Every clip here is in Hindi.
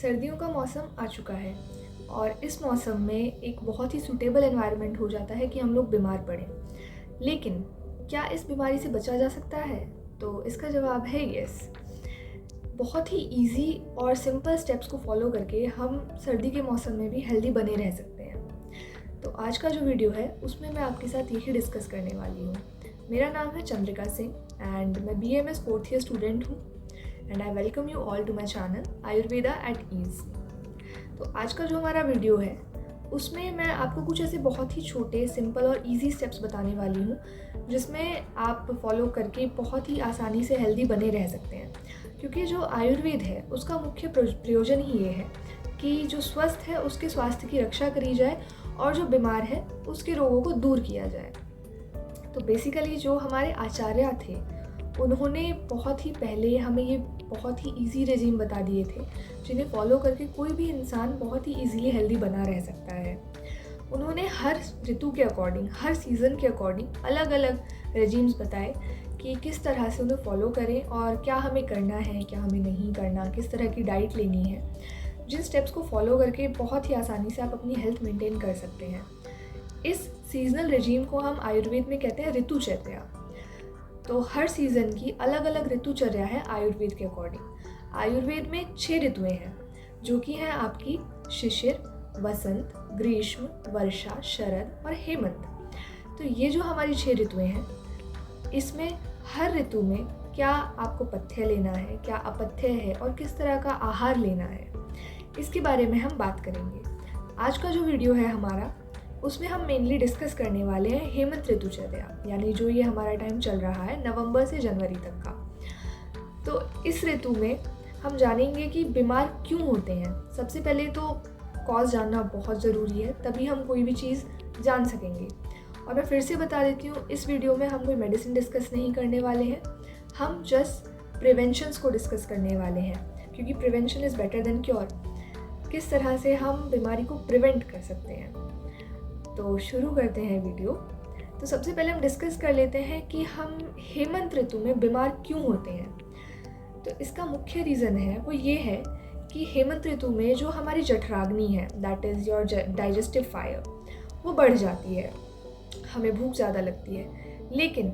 सर्दियों का मौसम आ चुका है और इस मौसम में एक बहुत ही सूटेबल एनवायरनमेंट हो जाता है कि हम लोग बीमार पड़ें। लेकिन क्या इस बीमारी से बचा जा सकता है? तो इसका जवाब है यस। बहुत ही इजी और सिंपल स्टेप्स को फॉलो करके हम सर्दी के मौसम में भी हेल्दी बने रह सकते हैं। तो आज का जो वीडियो है उसमें मैं आपके साथ यही डिस्कस करने वाली हूँ। मेरा नाम है चंद्रिका सिंह एंड मैं BMS 4th ईयर स्टूडेंट हूँ and I welcome you all to my channel Ayurveda at ease. तो आज का जो हमारा वीडियो है उसमें मैं आपको कुछ ऐसे बहुत ही छोटे सिंपल और इजी स्टेप्स बताने वाली हूँ जिसमें आप फॉलो करके बहुत ही आसानी से हेल्दी बने रह सकते हैं। क्योंकि जो आयुर्वेद है उसका मुख्य प्रयोजन ही ये है कि जो स्वस्थ है उसके स्वास्थ्य की रक्षा करी जाए और जो बीमार है उसके रोगों को दूर किया जाए। तो बेसिकली जो हमारे आचार्य थे उन्होंने बहुत ही पहले हमें ये बहुत ही इजी रेजिम बता दिए थे जिन्हें फॉलो करके कोई भी इंसान बहुत ही इजीली हेल्दी बना रह सकता है। उन्होंने हर ऋतु के अकॉर्डिंग, हर सीज़न के अकॉर्डिंग अलग अलग रेजिम्स बताए कि किस तरह से उन्हें फॉलो करें और क्या हमें करना है, क्या हमें नहीं करना, किस तरह की डाइट लेनी है, जिन स्टेप्स को फॉलो करके बहुत ही आसानी से आप अपनी हेल्थ मेंटेन कर सकते हैं। इस सीजनल रेजिम को हम आयुर्वेद में कहते हैं ऋतुचर्या। तो हर सीज़न की अलग अलग ऋतुचर्या है आयुर्वेद के अकॉर्डिंग। आयुर्वेद में 6 ऋतुएं हैं जो कि हैं आपकी शिशिर, वसंत, ग्रीष्म, वर्षा, शरद और हेमंत। तो ये जो हमारी 6 ऋतुएं हैं इसमें हर ऋतु में क्या आपको पथ्य लेना है, क्या अपथ्य है और किस तरह का आहार लेना है, इसके बारे में हम बात करेंगे। आज का जो वीडियो है हमारा उसमें हम मेनली डिस्कस करने वाले हैं हेमंत ऋतुचर्या, यानी जो ये हमारा टाइम चल रहा है नवंबर से जनवरी तक का। तो इस ऋतु में हम जानेंगे कि बीमार क्यों होते हैं। सबसे पहले तो कॉज जानना बहुत ज़रूरी है, तभी हम कोई भी चीज़ जान सकेंगे। और मैं फिर से बता देती हूँ, इस वीडियो में हम कोई मेडिसिन डिस्कस नहीं करने वाले हैं, हम जस्ट प्रिवेंशंस को डिस्कस करने वाले हैं, क्योंकि prevention is better than cure. किस तरह से हम बीमारी को प्रिवेंट कर सकते हैं। तो शुरू करते हैं वीडियो। तो सबसे पहले हम डिस्कस कर लेते हैं कि हम हेमंत ऋतु में बीमार क्यों होते हैं। तो इसका मुख्य रीज़न है वो ये है कि हेमंत ऋतु में जो हमारी जठराग्नि है, that is your digestive fire, वो बढ़ जाती है, हमें भूख ज़्यादा लगती है। लेकिन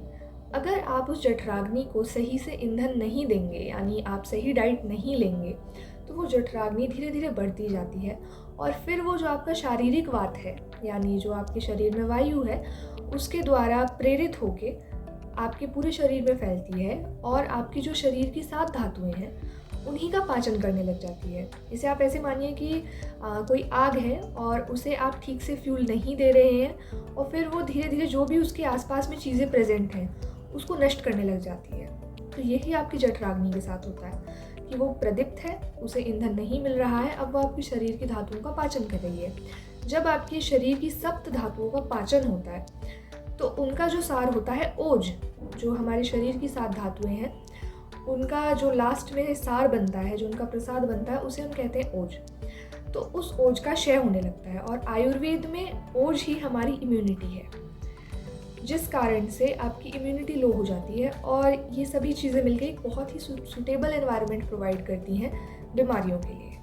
अगर आप उस जठराग्नि को सही से ईंधन नहीं देंगे, यानी आप सही डाइट नहीं लेंगे, तो वो जठराग्नि धीरे धीरे बढ़ती जाती है और फिर वो जो आपका शारीरिक वात है, यानी जो आपके शरीर में वायु है, उसके द्वारा प्रेरित होके आपके पूरे शरीर में फैलती है और आपकी जो शरीर की 7 धातुएं हैं उन्हीं का पाचन करने लग जाती है। इसे आप ऐसे मानिए कि कोई आग है और उसे आप ठीक से फ्यूल नहीं दे रहे हैं और फिर वो धीरे धीरे जो भी उसके आसपास में चीज़ें प्रेजेंट हैं उसको नष्ट करने लग जाती है। तो यही आपकी जठराग्नि के साथ होता है कि वो प्रदीप्त है, उसे ईंधन नहीं मिल रहा है, अब वो आपके शरीर की धातुओं का पाचन कर रही है। जब आपके शरीर की 7 धातुओं का पाचन होता है तो उनका जो सार होता है ओज, जो हमारे शरीर की 7 धातुएं हैं उनका जो लास्ट में सार बनता है, जो उनका प्रसाद बनता है, उसे हम कहते हैं ओज। तो उस ओज का क्षय होने लगता है और आयुर्वेद में ओज ही हमारी इम्यूनिटी है, जिस कारण से आपकी इम्यूनिटी लो हो जाती है और ये सभी चीज़ें मिलकर एक बहुत ही सूटेबल एनवायरनमेंट प्रोवाइड करती हैं बीमारियों के लिए।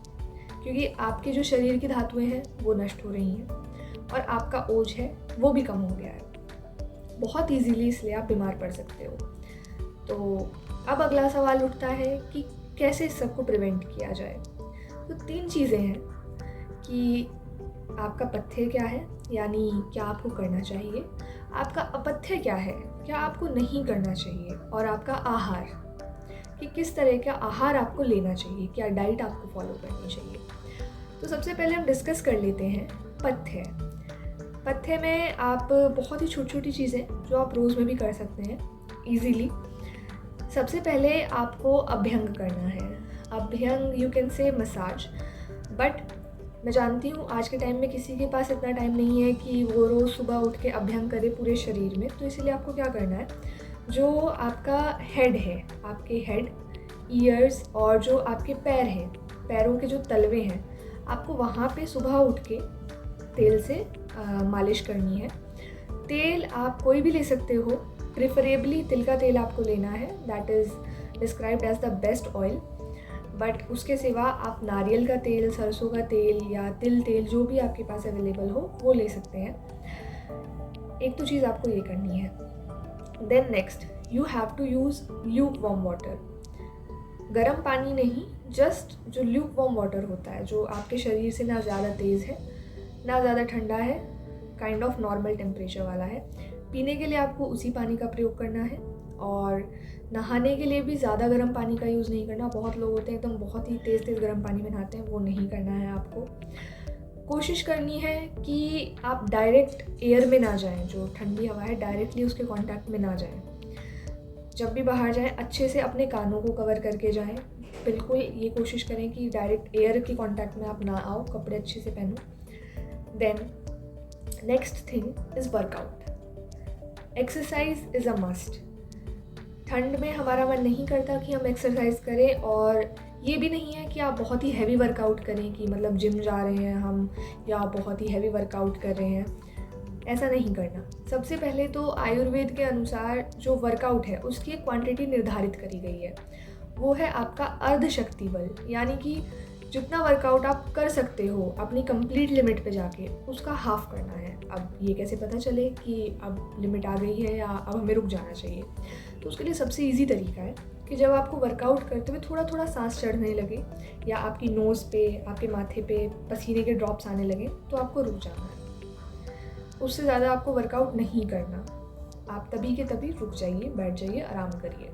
क्योंकि आपके जो शरीर की धातुएं हैं वो नष्ट हो रही हैं और आपका ओज है वो भी कम हो गया है बहुत ईजीली, इसलिए आप बीमार पड़ सकते हो। तो अब अगला सवाल उठता है कि कैसे इस सब को प्रिवेंट किया जाए। तो 3 चीज़ें हैं कि आपका पथ्य क्या है, यानी क्या आपको करना चाहिए, आपका अपथ्य क्या है, क्या आपको नहीं करना चाहिए, और आपका आहार, कि किस तरह का आहार आपको लेना चाहिए, क्या डाइट आपको फॉलो करनी चाहिए। तो सबसे पहले हम डिस्कस कर लेते हैं पथ्य। पथ्य में आप बहुत ही छोटी छोटी चीज़ें जो आप रोज़ में भी कर सकते हैं ईजीली। सबसे पहले आपको अभ्यंग करना है। Abhyanga you can say massage, but मैं जानती हूँ आज के टाइम में किसी के पास इतना टाइम नहीं है कि वो रोज़ सुबह उठ के अभ्यंग करे पूरे शरीर में। तो इसीलिए आपको क्या करना है, जो आपका हेड है, आपके हेड, ईयर्स और जो आपके पैर हैं, पैरों के जो तलवे हैं, आपको वहाँ पे सुबह उठ के तेल से मालिश करनी है। तेल आप कोई भी ले सकते हो, प्रेफरेबली तिल का तेल आपको लेना है, that is described as the best oil. But उसके सिवा आप नारियल का तेल, सरसों का तेल या तिल तेल जो भी आपके पास अवेलेबल हो वो ले सकते हैं। एक तो चीज़ आपको ये करनी है। Then next, you have to use lukewarm water. गर्म पानी नहीं, जस्ट जो ल्यूक वार्म वाटर होता है, जो आपके शरीर से ना ज़्यादा तेज़ है ना ज़्यादा ठंडा है, काइंड ऑफ नॉर्मल टेम्परेचर वाला है। पीने के लिए आपको उसी पानी का प्रयोग करना है, और नहाने के लिए भी ज़्यादा गर्म पानी का यूज़ नहीं करना। बहुत लोग होते हैं एकदम बहुत ही तेज़ तेज़ गर्म पानी में नहाते हैं, वो नहीं करना है आपको। कोशिश करनी है कि आप डायरेक्ट एयर में ना जाएं, जो ठंडी हवा है डायरेक्टली उसके कांटेक्ट में ना जाएं। जब भी बाहर जाएं अच्छे से अपने कानों को कवर करके जाएं। बिल्कुल ये कोशिश करें कि डायरेक्ट एयर की कांटेक्ट में आप ना आओ, कपड़े अच्छे से पहनो। Then next thing is workout. Exercise is a must. ठंड में हमारा मन नहीं करता कि हम एक्सरसाइज करें, और ये भी नहीं है कि आप बहुत ही हैवी वर्कआउट करें कि मतलब जिम जा रहे हैं हम या बहुत ही हैवी वर्कआउट कर रहे हैं, ऐसा नहीं करना। सबसे पहले तो आयुर्वेद के अनुसार जो वर्कआउट है उसकी एक क्वांटिटी निर्धारित करी गई है, वो है आपका अर्धशक्ति बल, यानी कि जितना वर्कआउट आप कर सकते हो अपनी कंप्लीट लिमिट पे जाके उसका हाफ करना है। अब ये कैसे पता चले कि अब लिमिट आ गई है या अब हमें रुक जाना चाहिए? तो उसके लिए सबसे इजी तरीका है कि जब आपको वर्कआउट करते हुए थोड़ा थोड़ा सांस चढ़ने लगे या आपकी नोज़ पे, आपके माथे पे पसीने के ड्रॉप्स आने लगे, तो आपको रुक जाना है। उससे ज़्यादा आपको वर्कआउट नहीं करना। आप तभी के तभी रुक जाइए, बैठ जाइए, आराम करिए।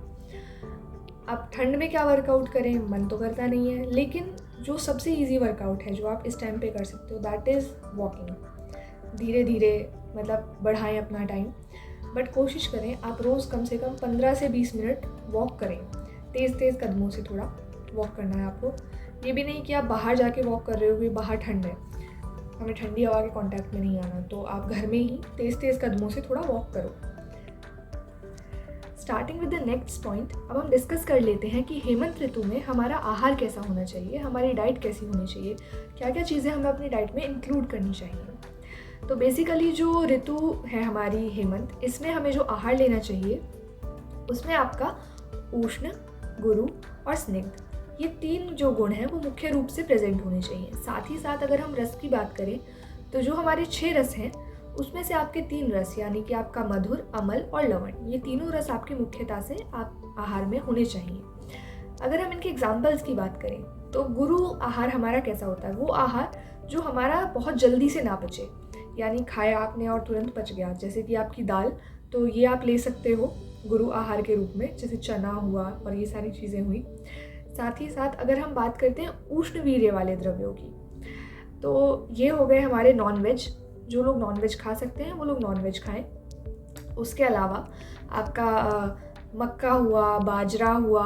अब ठंड में क्या वर्कआउट करें, मन तो करता नहीं है, लेकिन जो सबसे इजी वर्कआउट है जो आप इस टाइम पे कर सकते हो, दैट इज़ वॉकिंग। धीरे धीरे मतलब बढ़ाएं अपना टाइम, बट कोशिश करें आप रोज़ कम से कम 15 से 20 मिनट वॉक करें। तेज़ तेज़ कदमों से थोड़ा वॉक करना है आपको। ये भी नहीं कि आप बाहर जाके वॉक कर रहे हो कि बाहर ठंड है, हमें ठंडी हवा के कांटेक्ट में नहीं आना, तो आप घर में ही तेज़ तेज़ कदमों से थोड़ा वॉक करो। Starting with the next point, अब हम डिस्कस कर लेते हैं कि हेमंत ऋतु में हमारा आहार कैसा होना चाहिए, हमारी डाइट कैसी होनी चाहिए, क्या क्या चीज़ें हमें अपनी डाइट में इंक्लूड करनी चाहिए। तो बेसिकली जो ऋतु है हमारी हेमंत, इसमें हमें जो आहार लेना चाहिए उसमें आपका उष्ण, गुरु और स्निग्ध, ये 3 जो गुण हैं वो मुख्य रूप से प्रेजेंट होने चाहिए। साथ ही साथ अगर हम रस की बात करें तो जो हमारे 6 रस हैं उसमें से आपके 3 रस यानी कि आपका मधुर, अमल और लवण, ये तीनों रस आपके मुख्यता से आप आहार में होने चाहिए। अगर हम इनके एग्जाम्पल्स की बात करें तो गुरु आहार हमारा कैसा होता है, वो आहार जो हमारा बहुत जल्दी से ना पचे, यानी खाया आपने और तुरंत पच गया, जैसे कि आपकी दाल, तो ये आप ले सकते हो गुरु आहार के रूप में, जैसे चना हुआ और ये सारी चीज़ें हुई। साथ ही साथ अगर हम बात करते हैं उष्ण वीर्य वाले द्रव्यों की, तो ये हो गए हमारे नॉनवेज। जो लोग नॉनवेज खा सकते हैं वो लोग नॉनवेज खाएं। उसके अलावा आपका मक्का हुआ, बाजरा हुआ,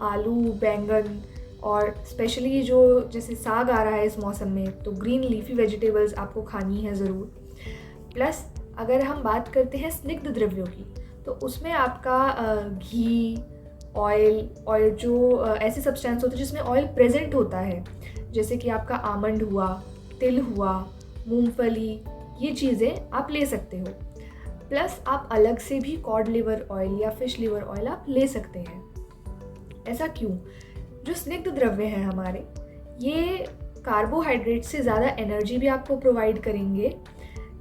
आलू, बैंगन, और स्पेशली जो जैसे साग आ रहा है इस मौसम में, तो ग्रीन लीफी वेजिटेबल्स आपको खानी है ज़रूर। प्लस अगर हम बात करते हैं स्निग्ध द्रव्यों की, तो उसमें आपका घी, ऑयल जो ऐसे सब्सटेंस होते हैं जिसमें ऑयल प्रेजेंट होता है, जैसे कि आपका आमंड हुआ, तिल हुआ, मूंगफली, ये चीज़ें आप ले सकते हो। प्लस आप अलग से भी कॉड लिवर ऑयल या फिश लिवर ऑयल आप ले सकते हैं। ऐसा क्यों? जो स्निग्ध द्रव्य हैं हमारे, ये कार्बोहाइड्रेट से ज़्यादा एनर्जी भी आपको प्रोवाइड करेंगे,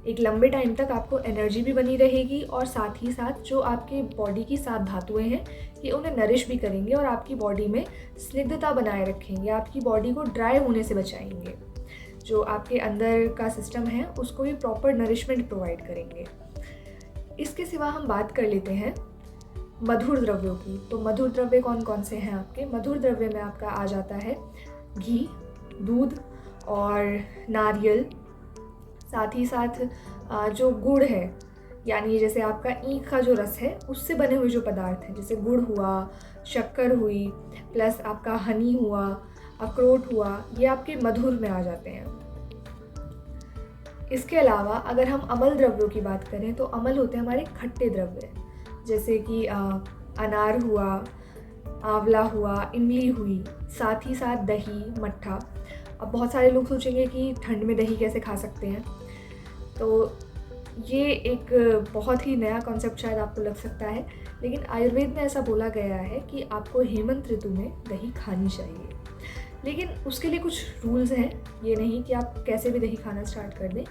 एक लंबे टाइम तक आपको एनर्जी भी बनी रहेगी, और साथ ही साथ जो आपके बॉडी की 7 धातुएं हैं ये उन्हें नरिश भी करेंगे और आपकी बॉडी में स्निग्धता बनाए रखेंगे, आपकी बॉडी को ड्राई होने से बचाएंगे। जो आपके अंदर का सिस्टम है उसको भी प्रॉपर नरिशमेंट प्रोवाइड करेंगे। इसके सिवा हम बात कर लेते हैं मधुर द्रव्यों की। तो मधुर द्रव्य कौन कौन से हैं आपके? मधुर द्रव्य में आपका आ जाता है घी, दूध और नारियल। साथ ही साथ जो गुड़ है, यानी जैसे आपका ईख का जो रस है उससे बने हुए जो पदार्थ हैं, जैसे गुड़ हुआ, शक्कर हुई, प्लस आपका हनी हुआ, अखरोट हुआ, ये आपके मधुर में आ जाते हैं। इसके अलावा अगर हम अमल द्रव्यों की बात करें तो अमल होते हैं हमारे खट्टे द्रव्य, जैसे कि अनार हुआ, आंवला हुआ, इमली हुई, साथ ही साथ दही, मट्ठा। अब बहुत सारे लोग सोचेंगे कि ठंड में दही कैसे खा सकते हैं, तो ये एक बहुत ही नया कॉन्सेप्ट शायद आपको लग सकता है, लेकिन आयुर्वेद में ऐसा बोला गया है कि आपको हेमंत ऋतु में दही खानी चाहिए। लेकिन उसके लिए कुछ रूल्स हैं, ये नहीं कि आप कैसे भी दही खाना स्टार्ट कर दें।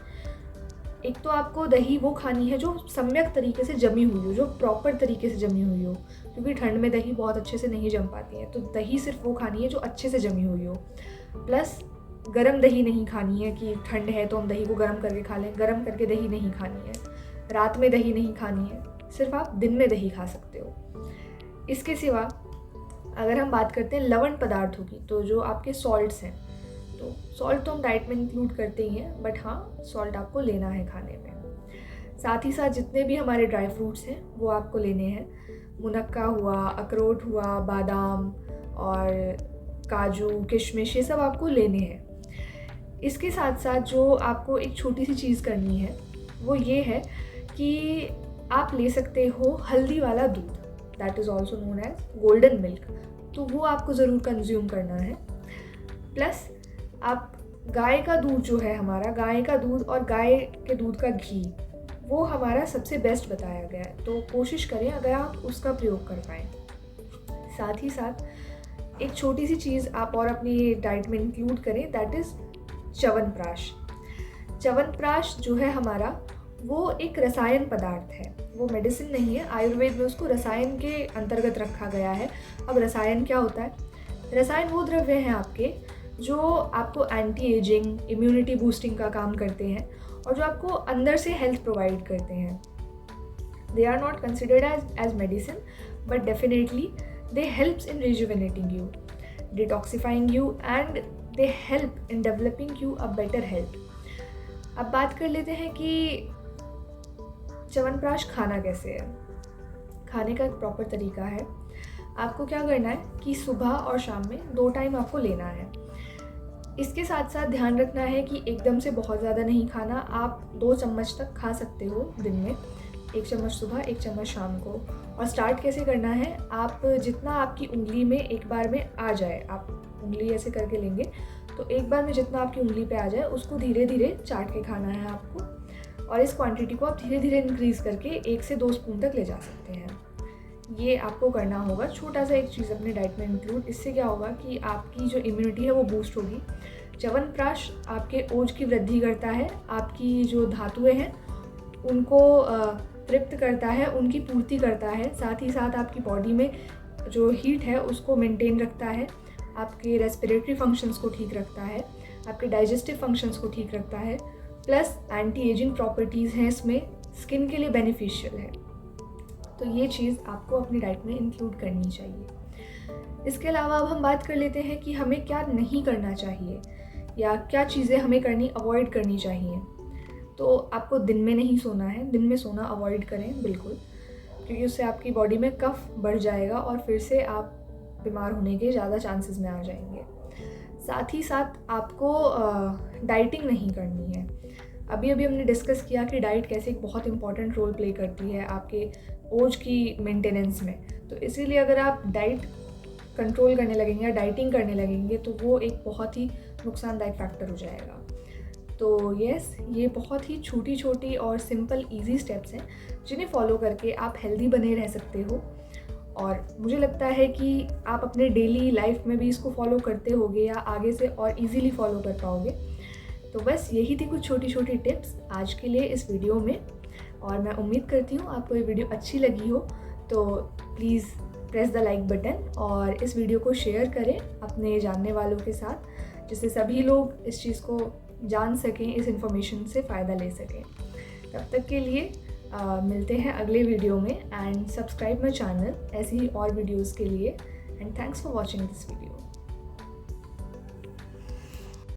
एक तो आपको दही वो खानी है जो सम्यक तरीके से जमी हुई हो, जो प्रॉपर तरीके से जमी हुई हो, क्योंकि ठंड में दही बहुत अच्छे से नहीं जम पाती है। तो दही सिर्फ वो खानी है जो अच्छे से जमी हुई हो। प्लस गरम दही नहीं खानी है कि ठंड है तो हम दही को गरम करके खा लें, गरम करके दही नहीं खानी है। रात में दही नहीं खानी है, सिर्फ आप दिन में दही खा सकते हो। इसके सिवा अगर हम बात करते हैं लवण पदार्थों की, तो जो आपके सॉल्ट्स हैं, तो सॉल्ट तो हम डाइट में इंक्लूड करते ही हैं, बट हाँ, सॉल्ट आपको लेना है खाने में। साथ ही साथ जितने भी हमारे ड्राई फ्रूट्स हैं वो आपको लेने हैं। मुनक्का हुआ, अखरोट हुआ, बादाम और काजू, किशमिश, ये सब आपको लेने हैं। इसके साथ साथ जो आपको एक छोटी सी चीज़ करनी है वो ये है कि आप ले सकते हो हल्दी वाला दूध, that is also known as golden milk, तो वो आपको ज़रूर कंज्यूम करना है। प्लस आप गाय का दूध जो है हमारा, गाय का दूध और गाय के दूध का घी, वो हमारा सबसे बेस्ट बताया गया है, तो कोशिश करें अगर आप उसका प्रयोग कर पाएँ। साथ ही साथ एक छोटी सी चीज़ आप और अपनी डाइट में इंक्लूड करें, दैट इज़ च्यवनप्राश। च्यवनप्राश जो है हमारा, वो एक रसायन पदार्थ है, वो मेडिसिन नहीं है। आयुर्वेद में उसको रसायन के अंतर्गत रखा गया है। अब रसायन क्या होता है? रसायन वो द्रव्य हैं आपके जो आपको एंटी एजिंग, इम्यूनिटी बूस्टिंग का काम करते हैं और जो आपको अंदर से हेल्थ प्रोवाइड करते हैं। They are not considered as medicine, but definitely they helps in rejuvenating you, detoxifying you and they help in developing you a better health. अब बात कर लेते हैं कि च्यवनप्राश खाना कैसे है। खाने का एक प्रॉपर तरीका है। आपको क्या करना है कि सुबह और शाम में 2 टाइम आपको लेना है। इसके साथ साथ ध्यान रखना है कि एकदम से बहुत ज़्यादा नहीं खाना। आप 2 चम्मच तक खा सकते हो दिन में, 1 चम्मच सुबह, 1 चम्मच शाम को। और स्टार्ट कैसे करना है, आप जितना आपकी उंगली में एक बार में आ जाए, आप उंगली ऐसे करके लेंगे तो एक बार में जितना आपकी उंगली पे आ जाए उसको धीरे धीरे चाट के खाना है आपको। और इस क्वांटिटी को आप धीरे धीरे इंक्रीज़ करके 1 से 2 स्पून तक ले जा सकते हैं। ये आपको करना होगा। छोटा सा एक चीज़ अपने डाइट में इंक्लूड, इससे क्या होगा कि आपकी जो इम्यूनिटी है वो बूस्ट होगी। च्यवनप्राश आपके ओज की वृद्धि करता है, आपकी जो धातुएं हैं उनको तृप्त करता है, उनकी पूर्ति करता है। साथ ही साथ आपकी बॉडी में जो हीट है उसको मेंटेन रखता है, आपके रेस्पिरेटरी फंक्शंस को ठीक रखता है, आपके डाइजेस्टिव फंक्शंस को ठीक रखता है। प्लस एंटी एजिंग प्रॉपर्टीज़ हैं इसमें, स्किन के लिए बेनिफिशियल है। तो ये चीज़ आपको अपनी डाइट में इंक्लूड करनी चाहिए। इसके अलावा अब हम बात कर लेते हैं कि हमें क्या नहीं करना चाहिए या क्या चीज़ें हमें अवॉइड करनी चाहिए। तो आपको दिन में नहीं सोना है, दिन में सोना अवॉइड करें बिल्कुल, क्योंकि उससे आपकी बॉडी में कफ बढ़ जाएगा और फिर से आप बीमार होने के ज़्यादा चांसेस में आ जाएंगे। साथ ही साथ आपको डाइटिंग नहीं करनी है। अभी हमने डिस्कस किया कि डाइट कैसे एक बहुत इंपॉर्टेंट रोल प्ले करती है आपके ओज की मेंटेनेंस में। तो इसीलिए अगर आप डाइट कंट्रोल करने लगेंगे या डाइटिंग करने लगेंगे तो वो एक बहुत ही नुकसानदायक फैक्टर हो जाएगा। तो यस, ये बहुत ही छोटी छोटी और सिंपल ईजी स्टेप्स हैं जिन्हें फॉलो करके आप हेल्दी बने रह सकते हो। और मुझे लगता है कि आप अपने डेली लाइफ में भी इसको फॉलो करते होगे या आगे से और इजीली फॉलो कर पाओगे। तो बस यही थी कुछ छोटी छोटी टिप्स आज के लिए इस वीडियो में, और मैं उम्मीद करती हूँ आपको ये वीडियो अच्छी लगी हो। तो please press the like button और इस वीडियो को शेयर करें अपने जानने वालों के साथ, जिससे सभी लोग इस चीज़ को जान सकें, इस इन्फॉर्मेशन से फ़ायदा ले सकें। तब तक के लिए मिलते हैं अगले वीडियो में, एंड सब्सक्राइब माई चैनल ऐसी ही और वीडियोज़ के लिए। And thanks for watching this video.